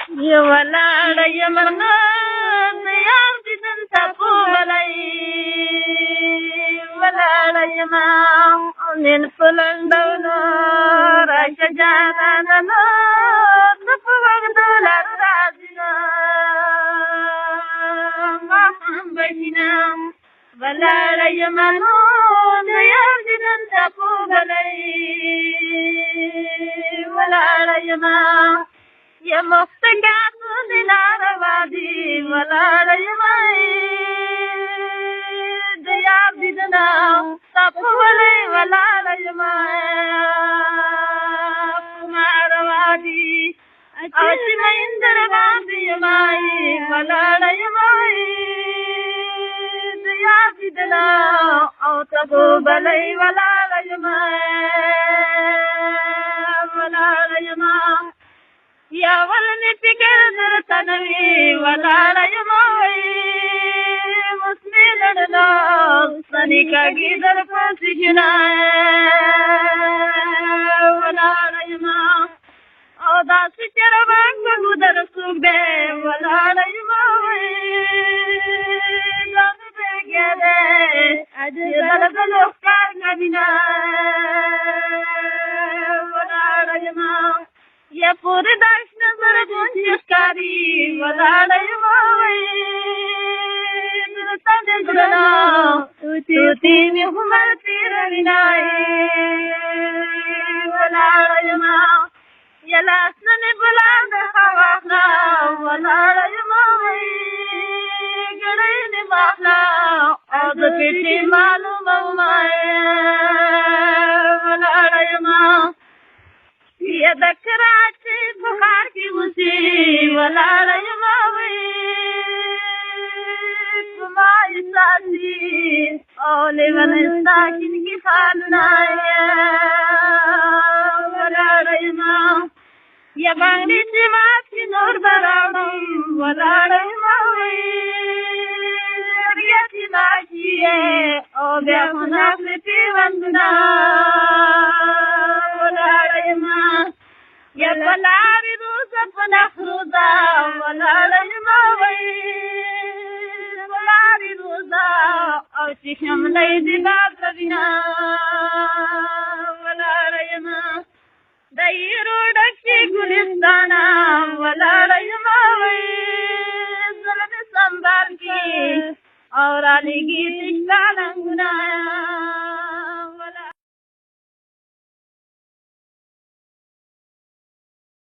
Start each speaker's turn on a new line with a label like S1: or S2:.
S1: ولاړ یمرغه د یار دیدن ټپو بلای ولاړ یما نن په لنډونو راشه جانانه ته په وخت لار راځي نه ما هم بشینه ولاړ یما د یار دیدن ټپو بلای ولاړ یما یا مفتگات دلار وادی ولاړ یما د یار دیدنا ټپو بلای ولاړ یما کمار وادی اچ مهندر باندې یما ولاړ یما د یار دیدنا او ټپو بلای ولاړ یما ولاړ یما یا ولنی فکر در تنوی ولاړ یما مسمی لړنا سنی کاږي در پسې جنا ولاړ یما او داسې چرواک په در سوق دې ولاړ یما ځان دې ګره اجه دل کار نبینا ولاړ یما یا پورې داش نظر ګونچکاری ولاړ یما نرته دې ګرنا توتی می عمر تیر وینای ولاړ یما یا لاسن بلند خواخنا ولاړ یما ګړې نه مخلا او د پیټي معلومه وای ولاړ یما یا د کراچۍ په ښار کې اوسې ولاړ یما زما احساسي او لیونی ستا کینکي خالونه ولاړ یما یا باندې چې ما کې نور به راوړم ولاړ یما بیا چې راشي او بیا خو ناخلې پیوندونه ولاړ یما یا پلاری روزه په نخروزه ولاړ یما پلاری روزه او چې شملی دې باب کوینه ولاړ یما د ایرو ډکې ګلستان